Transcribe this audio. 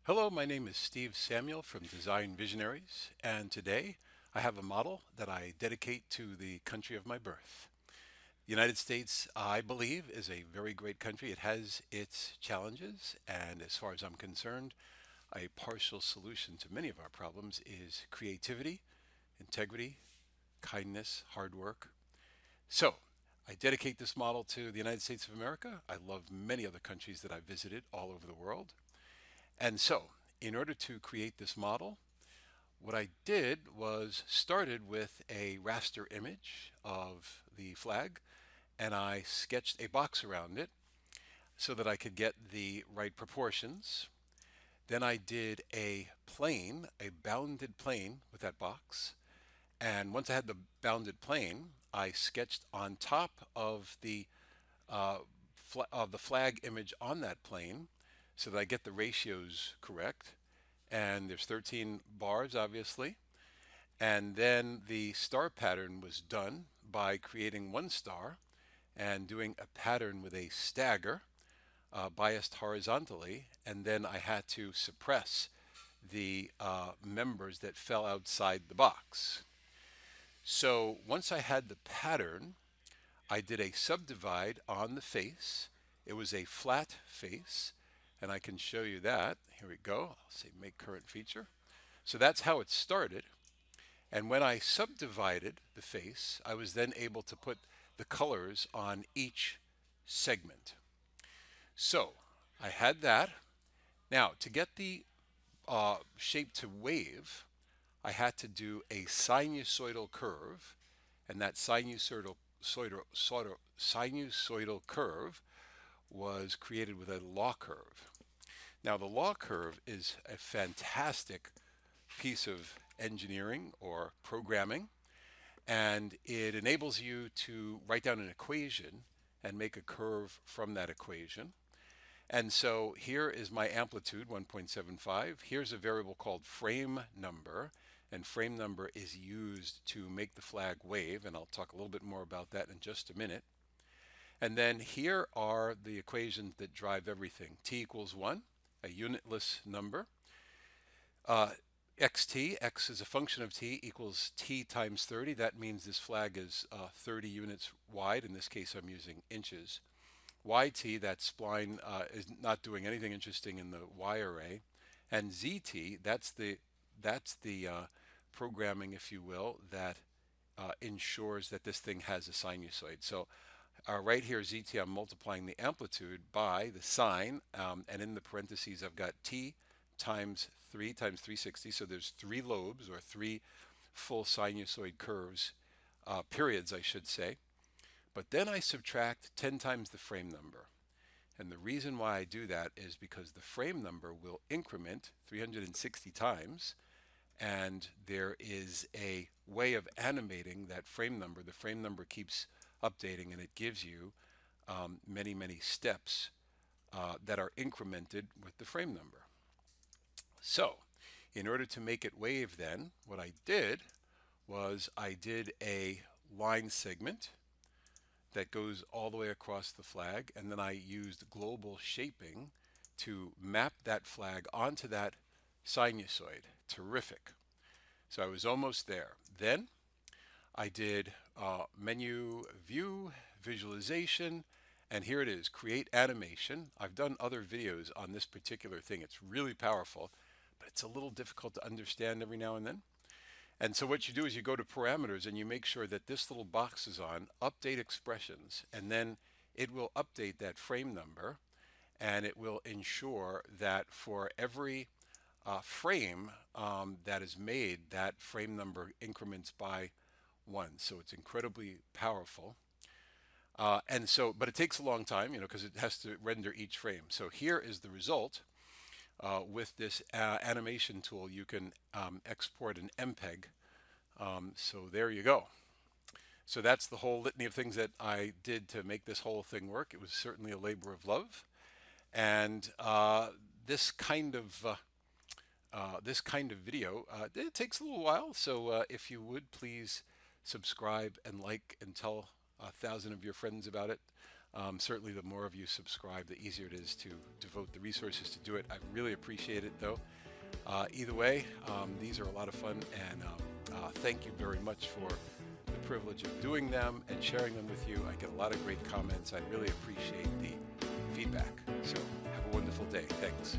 Hello, my name is Steve Samuel from Design Visionaries, and today I have a model that I dedicate to the country of my birth. The United States, I believe, is a very great country. It has its challenges, and as far as I'm concerned, a partial solution to many of our problems is creativity, integrity, kindness, hard work. So, I dedicate this model to the United States of America. I love many other countries that I've visited all over the world. And so, in order to create this model, what I did was started with a raster image of the flag, and I sketched a box around it so that I could get the right proportions. Then I did a plane, a bounded plane with that box. And once I had the bounded plane, I sketched on top of uh, the flag image on that plane so that I get the ratios correct. And there's 13 bars, obviously. And then the star pattern was done by creating one star and doing a pattern with a stagger biased horizontally. And then I had to suppress the members that fell outside the box. So once I had the pattern, I did a subdivide on the face. It was a flat face, and I can show you that. Here we go. I'll say make current feature. So that's how it started. And when I subdivided the face, I was then able to put the colors on each segment. So I had that. Now, to get the shape to wave, I had to do a sinusoidal curve, and that sinusoidal curve was created with a law curve. Now, the law curve is a fantastic piece of engineering or programming, and it enables you to write down an equation and make a curve from that equation. And so here is my amplitude, 1.75. Here's a variable called frame number, and frame number is used to make the flag wave, and I'll talk a little bit more about that in just a minute. And then here are the equations that drive everything. T equals 1, a unitless number. Xt, x is a function of t, equals t times 30. That means this flag is 30 units wide. In this case, I'm using inches. Yt, that spline is not doing anything interesting in the Y array. And Zt, that's the programming, if you will, that ensures that this thing has a sinusoid. So right here, Zt, I'm multiplying the amplitude by the sine, and in the parentheses, I've got t times 3 times 360. So there's 3 lobes, or 3 full sinusoid curves, periods, I should say. But then I subtract 10 times the frame number. And the reason why I do that is because the frame number will increment 360 times, and there is a way of animating that frame number. The frame number keeps updating, and it gives you many, many steps that are incremented with the frame number. So, in order to make it wave then, what I did was I did a line segment that goes all the way across the flag, and then I used global shaping to map that flag onto that sinusoid. Terrific. So I was almost there. Then I did menu, view, visualization, and here it is, create animation. I've done other videos on this particular thing. It's really powerful, but it's a little difficult to understand every now and then. And so what you do is you go to parameters and you make sure that this little box is on, update expressions, and then it will update that frame number, and it will ensure that for every frame that is made, that frame number increments by 1. So it's incredibly powerful. And so, but it takes a long time, because it has to render each frame. So here is the result. With this animation tool, you can export an MPEG. So there you go. So that's the whole litany of things that I did to make this whole thing work. It was certainly a labor of love, and this kind of video it takes a little while. So if you would please subscribe and like and tell 1,000 of your friends about it. Certainly, the more of you subscribe, the easier it is to devote the resources to do it. I really appreciate it, though. Either way, these are a lot of fun, and thank you very much for the privilege of doing them and sharing them with you. I get a lot of great comments. I really appreciate the feedback. So have a wonderful day. Thanks.